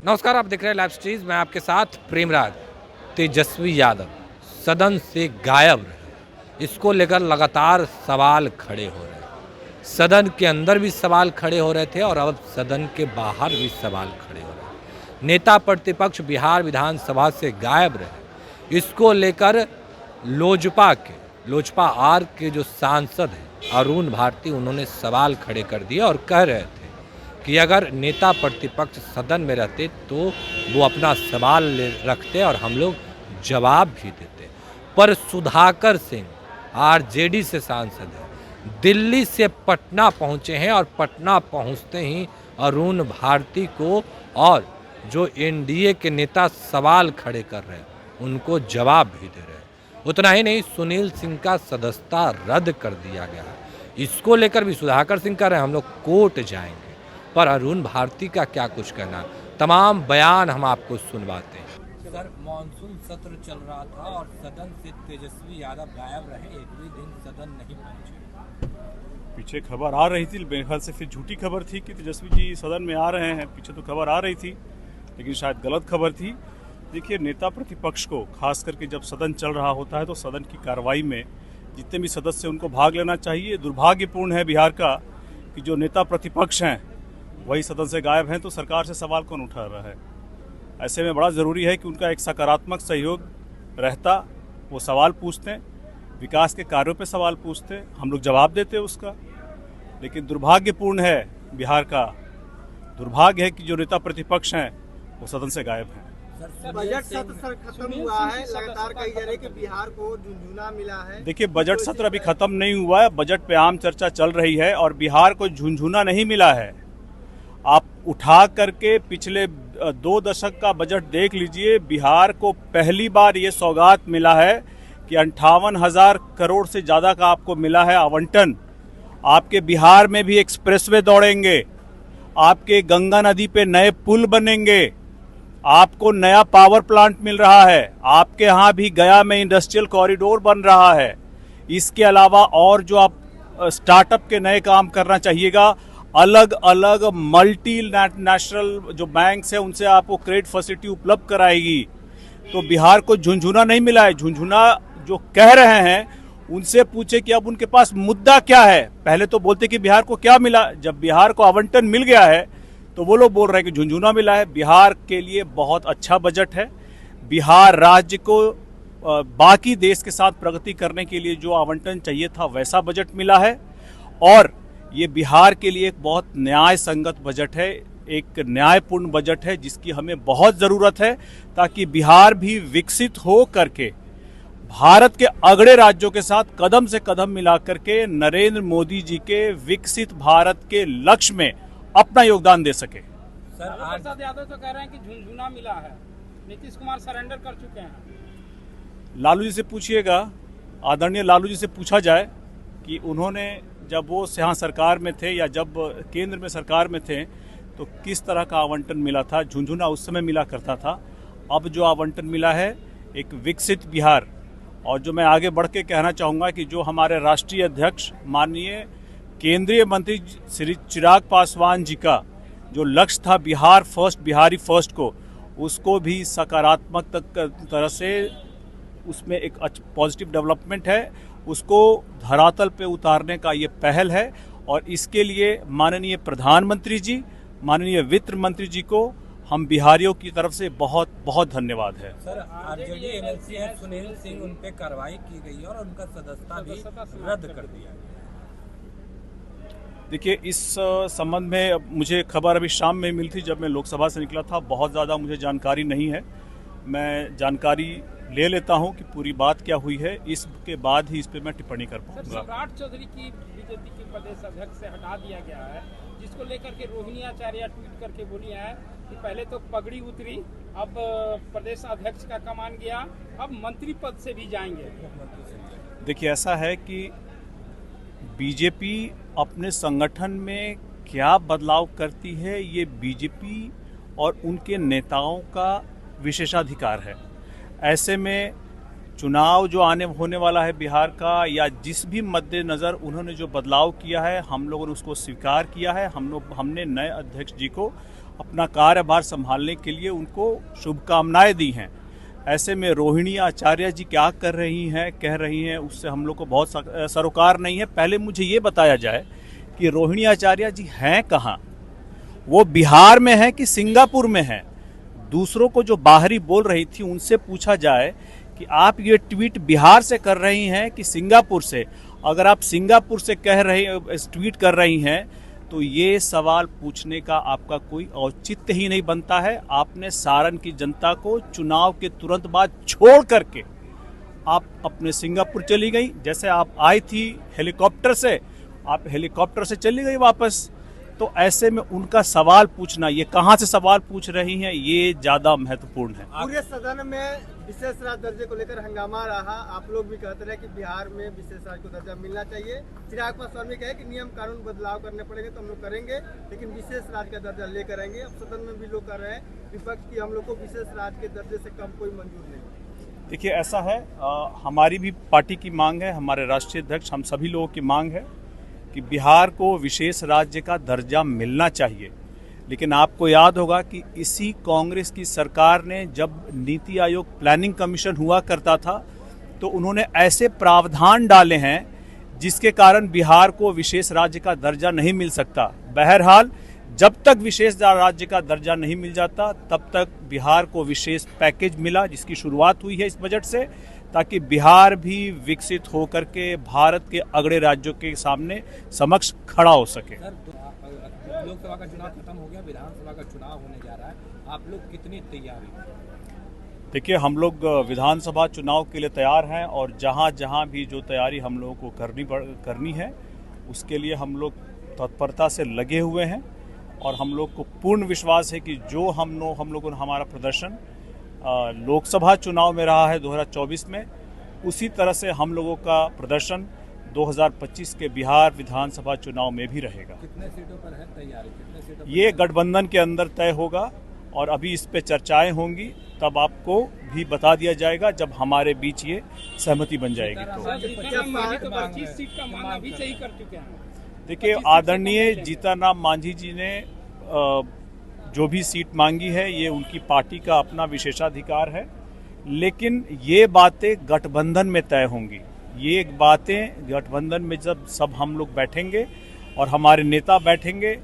नमस्कार, आप देख रहे हैं लाइव स्ट्रीज। मैं आपके साथ प्रेमराज। तेजस्वी यादव सदन से गायब रहे, इसको लेकर लगातार सवाल खड़े हो रहे हैं। सदन के अंदर भी सवाल खड़े हो रहे थे और अब सदन के बाहर भी सवाल खड़े हो रहे हैं। नेता प्रतिपक्ष बिहार विधानसभा से गायब रहे, इसको लेकर लोजपा आर के जो सांसद हैं अरुण भारती, उन्होंने सवाल खड़े कर दिए और कह रहे थे कि अगर नेता प्रतिपक्ष सदन में रहते तो वो अपना सवाल रखते और हम लोग जवाब भी देते। पर सुधाकर सिंह आरजेडी से सांसद हैं, दिल्ली से पटना पहुंचे हैं और पटना पहुंचते ही अरुण भारती को और जो एनडीए के नेता सवाल खड़े कर रहे हैं उनको जवाब भी दे रहे हैं। उतना ही नहीं, सुनील सिंह का सदस्यता रद्द कर दिया गया है। इसको लेकर भी सुधाकर सिंह कह रहे हैं हम लोग कोर्ट जाएंगे। पर अरुण भारती का क्या कुछ कहना, तमाम बयान हम आपको सुनवाते हैं। सर, मॉनसून सत्र चल रहा था और सदन से तेजस्वी यादव गायब रहे, एक भी दिन सदन नहीं पहुंचे। पीछे खबर आ रही थी, मेरे ख्याल से फिर झूठी खबर थी कि तेजस्वी जी सदन में आ रहे हैं। पीछे तो खबर आ रही थी लेकिन शायद गलत खबर थी। देखिए, नेता प्रतिपक्ष को खास करके जब सदन चल रहा होता है तो सदन की कार्रवाई में जितने भी सदस्य उनको भाग लेना चाहिए। दुर्भाग्यपूर्ण है बिहार का कि जो नेता प्रतिपक्ष हैं वही सदन से गायब हैं, तो सरकार से सवाल कौन उठा रहा है। ऐसे में बड़ा ज़रूरी है कि उनका एक सकारात्मक सहयोग रहता, वो सवाल पूछते, विकास के कार्यों पे सवाल पूछते, हम लोग जवाब देते उसका। लेकिन दुर्भाग्यपूर्ण है, बिहार का दुर्भाग्य है कि जो नेता प्रतिपक्ष हैं वो सदन से गायब हैं। बजट सत्र खत्म हुआ है, लगातार कही जा रही है कि बिहार को झुनझुना मिला है। देखिए, बजट सत्र अभी खत्म नहीं हुआ है, बजट पे आम चर्चा चल रही है और बिहार को झुनझुना नहीं मिला है। आप उठा करके पिछले 2 दशक का बजट देख लीजिए, बिहार को पहली बार ये सौगात मिला है कि 58,000 करोड़ से ज़्यादा का आपको मिला है आवंटन। आपके बिहार में भी एक्सप्रेसवे दौड़ेंगे, आपके गंगा नदी पे नए पुल बनेंगे, आपको नया पावर प्लांट मिल रहा है, आपके यहाँ भी गया में इंडस्ट्रियल कॉरिडोर बन रहा है। इसके अलावा और जो आप स्टार्टअप के नए काम करना चाहिएगा, अलग अलग मल्टी नेशनल जो बैंक्स हैं उनसे आपको क्रेडिट फैसिलिटी उपलब्ध कराएगी। तो बिहार को झुनझुना नहीं मिला है। झुनझुना जो कह रहे हैं उनसे पूछे कि अब उनके पास मुद्दा क्या है। पहले तो बोलते कि बिहार को क्या मिला, जब बिहार को आवंटन मिल गया है तो वो लोग बोल रहे हैं कि झुनझुना मिला है। बिहार के लिए बहुत अच्छा बजट है। बिहार राज्य को बाकी देश के साथ प्रगति करने के लिए जो आवंटन चाहिए था वैसा बजट मिला है और ये बिहार के लिए एक बहुत न्याय संगत बजट है, एक न्यायपूर्ण बजट है जिसकी हमें बहुत ज़रूरत है ताकि बिहार भी विकसित हो करके भारत के अगड़े राज्यों के साथ कदम से कदम मिला करके नरेंद्र मोदी जी के विकसित भारत के लक्ष्य में अपना योगदान दे सके। सर, प्रसाद यादव तो कह रहे हैं कि झुनझुना मिला है, नीतीश कुमार सरेंडर कर चुके हैं। लालू जी से पूछिएगा, आदरणीय लालू जी से पूछा जाए कि उन्होंने जब वो यहाँ सरकार में थे या जब केंद्र में सरकार में थे तो किस तरह का आवंटन मिला था। झुनझुना उस समय मिला करता था, अब जो आवंटन मिला है एक विकसित बिहार। और जो मैं आगे बढ़ के कहना चाहूँगा कि जो हमारे राष्ट्रीय अध्यक्ष माननीय केंद्रीय मंत्री श्री चिराग पासवान जी का जो लक्ष्य था बिहार फर्स्ट, बिहारी फर्स्ट को, उसको भी सकारात्मक तरह से उसमें एक पॉजिटिव डेवलपमेंट है, उसको धरातल पे उतारने का ये पहल है। और इसके लिए माननीय प्रधानमंत्री जी, माननीय वित्त मंत्री जी को हम बिहारियों की तरफ से बहुत बहुत धन्यवाद है। सर, आरजेडी एमएलसी है सुनील सिंह, उन पे कार्रवाई की गई है और उनका सदस्यता भी रद्द कर दिया गया। देखिए, इस संबंध में मुझे खबर अभी शाम में मिली थी जब मैं लोकसभा से निकला था। बहुत ज़्यादा मुझे जानकारी नहीं है, मैं जानकारी ले लेता हूं कि पूरी बात क्या हुई है, इसके बाद ही इस पे मैं टिप्पणी कर पाऊंगा। सम्राट चौधरी की बीजेपी के प्रदेश अध्यक्ष से हटा दिया गया है, जिसको लेकर के रोहिणी आचार्य ट्वीट करके बोली है कि पहले तो पगड़ी उतरी, अब प्रदेश अध्यक्ष का कमान गया, अब मंत्री पद से भी जाएंगे। देखिए, ऐसा है कि बीजेपी अपने संगठन में क्या बदलाव करती है ये बीजेपी और उनके नेताओं का विशेषाधिकार है। ऐसे में चुनाव जो होने वाला है बिहार का, या जिस भी मद्देनज़र उन्होंने जो बदलाव किया है, हम लोगों ने उसको स्वीकार किया है। हमने नए अध्यक्ष जी को अपना कार्यभार संभालने के लिए उनको शुभकामनाएं दी हैं। ऐसे में रोहिणी आचार्य जी क्या कर रही हैं, कह रही हैं, उससे हम लोग को बहुत सरोकार नहीं है। पहले मुझे ये बताया जाए कि रोहिणी आचार्य जी हैं कहाँ, वो बिहार में है कि सिंगापुर में है। दूसरों को जो बाहरी बोल रही थी उनसे पूछा जाए कि आप ये ट्वीट बिहार से कर रही हैं कि सिंगापुर से। अगर आप सिंगापुर से ट्वीट कर रही हैं तो ये सवाल पूछने का आपका कोई औचित्य ही नहीं बनता है। आपने सारण की जनता को चुनाव के तुरंत बाद छोड़ करके आप अपने सिंगापुर चली गई। जैसे आप आई थी हेलीकॉप्टर से, आप हेलीकॉप्टर से चली गई वापस। तो ऐसे में उनका सवाल पूछना, ये कहाँ से सवाल पूछ रही हैं, ये ज्यादा महत्वपूर्ण है। पूरे सदन में विशेष राज्य दर्जे को लेकर हंगामा रहा। आप लोग भी कहते रहे कि बिहार में विशेष राज्य को दर्जा मिलना चाहिए। चिराग पासवान ने कहा कि नियम कानून बदलाव करने पड़ेंगे तो हम लोग करेंगे, लेकिन विशेष राज्य का दर्जा लेकर आएंगे। अब सदन में भी लोग कह रहे हैं विपक्ष की, हम लोग को विशेष राज्य के दर्जे से कम कोई मंजूर नहीं। देखिए ऐसा है, हमारी भी पार्टी की मांग है, हमारे राष्ट्रीय अध्यक्ष, हम सभी लोगों की मांग है कि बिहार को विशेष राज्य का दर्जा मिलना चाहिए। लेकिन आपको याद होगा कि इसी कांग्रेस की सरकार ने, जब नीति आयोग प्लानिंग कमीशन हुआ करता था, तो उन्होंने ऐसे प्रावधान डाले हैं जिसके कारण बिहार को विशेष राज्य का दर्जा नहीं मिल सकता। बहरहाल जब तक विशेष राज्य का दर्जा नहीं मिल जाता तब तक बिहार को विशेष पैकेज मिला, जिसकी शुरुआत हुई है इस बजट से, ताकि बिहार भी विकसित होकर के भारत के अगले राज्यों के सामने समक्ष खड़ा हो सके। लोकसभा का चुनाव खत्म हो गया, विधानसभा का चुनाव होने जा रहा है, आप लोग कितनी तैयारी? देखिए हम लोग विधानसभा चुनाव के लिए तैयार हैं और जहां जहां भी जो तैयारी हम लोगों को करनी है उसके लिए हम लोग तत्परता से लगे हुए हैं। और हम लोग को पूर्ण विश्वास है कि जो हम लोगों ने हमारा प्रदर्शन लोकसभा चुनाव में रहा है 2024 में, उसी तरह से हम लोगों का प्रदर्शन 2025 के बिहार विधानसभा चुनाव में भी रहेगा। कितने सीटों पर है तैयारी? कितने सीटों पर? ये गठबंधन के अंदर तय होगा और अभी इस पे चर्चाएं होंगी, तब आपको भी बता दिया जाएगा जब हमारे बीच ये सहमति बन जाएगी। तो 25 सीट का मांग अभी से ही कर चुके हैं। देखिए आदरणीय जीतनराम मांझी जी ने जो भी सीट मांगी है ये उनकी पार्टी का अपना विशेषाधिकार है, लेकिन ये बातें गठबंधन में तय होंगी। ये बातें गठबंधन में जब सब हम लोग बैठेंगे और हमारे नेता बैठेंगे,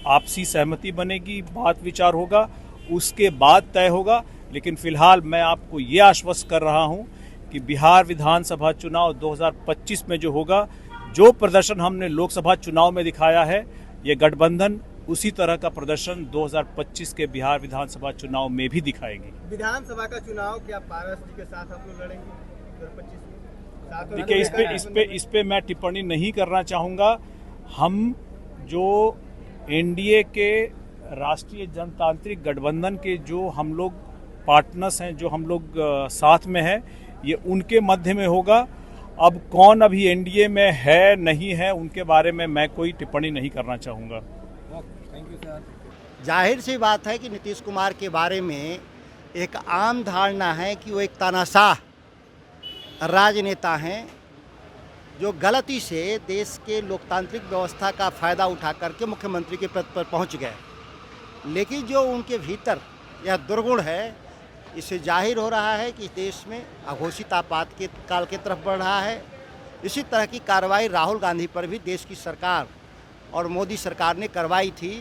आपसी सहमति बनेगी, बात विचार होगा, उसके बाद तय होगा। लेकिन फिलहाल मैं आपको ये आश्वस्त कर रहा हूँ कि बिहार विधानसभा चुनाव 2025 में जो होगा, जो प्रदर्शन हमने लोकसभा चुनाव में दिखाया है, ये गठबंधन उसी तरह का प्रदर्शन 2025 के बिहार विधानसभा चुनाव में भी दिखाएगी। विधानसभा का चुनाव क्या पारस जी के साथ आप लोग लड़ेंगे 2025 में? देखिए इस पे मैं टिप्पणी नहीं करना चाहूँगा। हम जो एनडीए के राष्ट्रीय जनतांत्रिक गठबंधन के जो हम लोग पार्टनर्स हैं, जो हम लोग साथ में हैं, ये उनके मध्य में होगा। अब कौन अभी एनडीए में है नहीं है उनके बारे में मैं कोई टिप्पणी नहीं करना चाहूँगा। Thank you sir. जाहिर सी बात है कि नीतीश कुमार के बारे में एक आम धारणा है कि वो एक तानाशाह राजनेता हैं जो गलती से देश के लोकतांत्रिक व्यवस्था का फ़ायदा उठा करके मुख्यमंत्री के पद पर पहुंच गए। लेकिन जो उनके भीतर यह दुर्गुण है, इससे जाहिर हो रहा है कि देश में अघोषित आपात के काल की तरफ बढ़ रहा है। इसी तरह की कार्रवाई राहुल गांधी पर भी देश की सरकार और मोदी सरकार ने करवाई थी।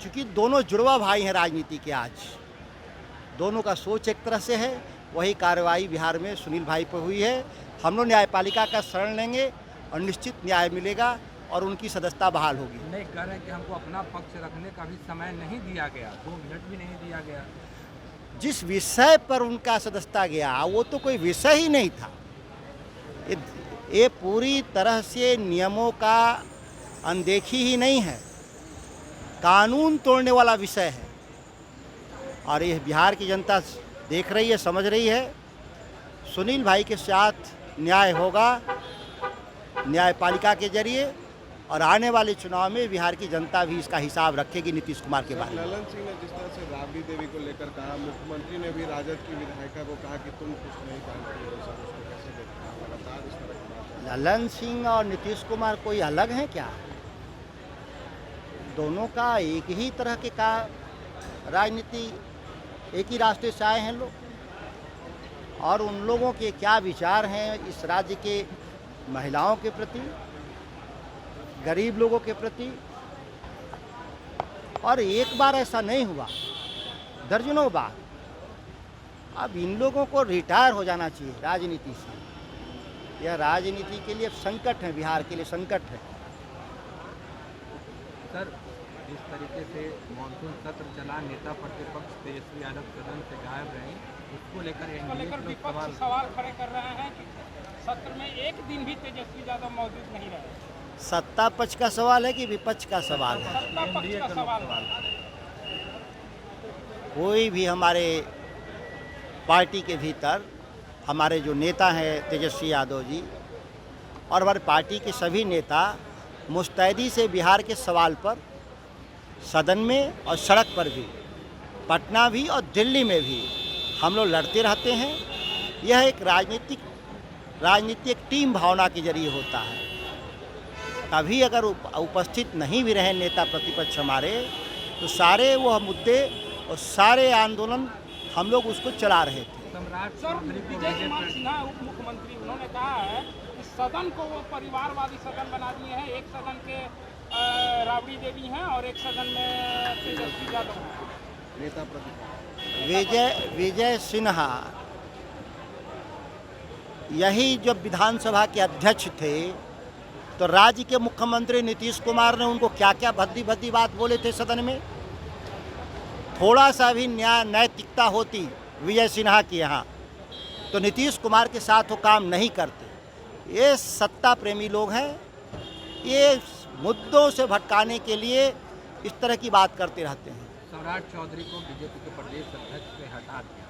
चूँकि दोनों जुड़वा भाई हैं राजनीति के, आज दोनों का सोच एक तरह से है, वही कार्रवाई बिहार में सुनील भाई पर हुई है। हम लोग न्यायपालिका का शरण लेंगे और निश्चित न्याय मिलेगा और उनकी सदस्यता बहाल होगी। नहीं कह रहे कि हमको अपना पक्ष रखने का भी समय नहीं दिया गया, 2 मिनट भी नहीं दिया गया। जिस विषय पर उनका सदस्यता गया वो तो कोई विषय ही नहीं था। ये पूरी तरह से नियमों का अनदेखी ही नहीं है, कानून तोड़ने वाला विषय है। और ये बिहार की जनता देख रही है, समझ रही है। सुनील भाई के साथ न्याय होगा न्यायपालिका के जरिए, और आने वाले चुनाव में बिहार की जनता भी इसका हिसाब रखेगी नीतीश कुमार के बारे में। ललन सिंह ने जिस तरह से राबड़ी देवी को लेकर कहा, मुख्यमंत्री ने भी राजद की विधायिका को कहा कि तुम कुछ नहीं जानती हो, सर उसको कैसे देखते हैं? लगातार इस तरह की बात। ललन सिंह और नीतीश कुमार कोई अलग हैं क्या? दोनों का एक ही तरह के का राजनीति, एक ही रास्ते से आए हैं लोग, और उन लोगों के क्या विचार हैं इस राज्य के महिलाओं के प्रति, गरीब लोगों के प्रति। और एक बार ऐसा नहीं हुआ, दर्जनों बार। अब इन लोगों को रिटायर हो जाना चाहिए राजनीति से। यह राजनीति के लिए संकट है, बिहार के लिए संकट है। सर, जिस तरीके से मानसून सत्र चला, नेता प्रतिपक्ष तेजस्वी यादव सदन से गायब रहे, उसको लेकर विपक्ष सवाल खड़े कर रहे हैं कि सत्र में एक दिन भी तेजस्वी यादव मौजूद नहीं रहे। सत्ता पक्ष का सवाल है कि विपक्ष का सवाल है? सत्ता पक्ष का सवाल है। कोई भी हमारे पार्टी के भीतर हमारे जो नेता हैं तेजस्वी यादव जी और हमारे पार्टी के सभी नेता मुस्तैदी से बिहार के सवाल पर सदन में और सड़क पर भी, पटना भी और दिल्ली में भी हम लोग लड़ते रहते हैं। यह एक राजनीतिक टीम भावना के जरिए होता है। कभी अगर उपस्थित नहीं भी रहे नेता प्रतिपक्ष हमारे, तो सारे वह मुद्दे और सारे आंदोलन हम लोग उसको चला रहे थे। सर, विजय कुमार सिन्हा उप मुख्यमंत्री, उन्होंने कहा है कि सदन को वो परिवारवादी सदन बना दिए हैं। एक सदन के राबड़ी देवी हैं और एक सदन में तेजस्वी यादव हैं। नेता प्रतिपक्ष विजय सिन्हा यही जब विधानसभा के अध्यक्ष थे तो राज्य के मुख्यमंत्री नीतीश कुमार ने उनको क्या क्या भद्दी भद्दी बात बोले थे सदन में। थोड़ा सा भी नैतिकता होती विजय सिन्हा की यहाँ, तो नीतीश कुमार के साथ वो काम नहीं करते। ये सत्ता प्रेमी लोग हैं, ये मुद्दों से भटकाने के लिए इस तरह की बात करते रहते हैं। सम्राट चौधरी को बीजेपी के प्रदेश अध्यक्ष से हटा दिया।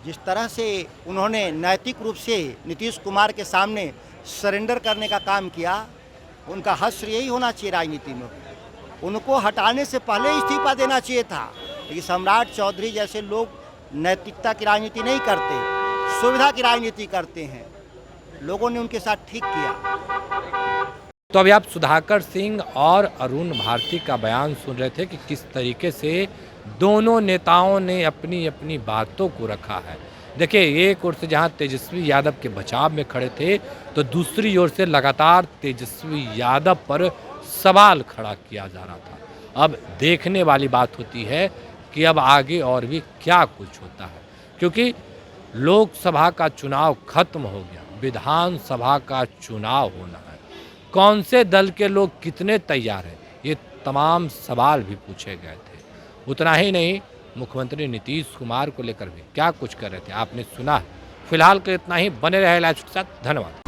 जिस तरह से उन्होंने नैतिक रूप से नीतीश कुमार के सामने सरेंडर करने का काम किया, उनका हश्र यही होना चाहिए राजनीति में। उनको हटाने से पहले इस्तीफा देना चाहिए था। लेकिन सम्राट चौधरी जैसे लोग नैतिकता की राजनीति नहीं करते, सुविधा की राजनीति करते हैं। लोगों ने उनके साथ ठीक किया। तो अभी आप सुधाकर सिंह और अरुण भारती का बयान सुन रहे थे कि किस तरीके से दोनों नेताओं ने अपनी अपनी बातों को रखा है। देखिए, एक ओर से जहां तेजस्वी यादव के बचाव में खड़े थे, तो दूसरी ओर से लगातार तेजस्वी यादव पर सवाल खड़ा किया जा रहा था। अब देखने वाली बात होती है कि अब आगे और भी क्या कुछ होता है, क्योंकि लोकसभा का चुनाव खत्म हो गया, विधानसभा का चुनाव होना है। कौन से दल के लोग कितने तैयार हैं, ये तमाम सवाल भी पूछे गए थे। उतना ही नहीं, मुख्यमंत्री नीतीश कुमार को लेकर भी क्या कुछ कर रहे थे आपने सुना। फिलहाल के इतना ही। बने रहे लाइव के साथ। धन्यवाद।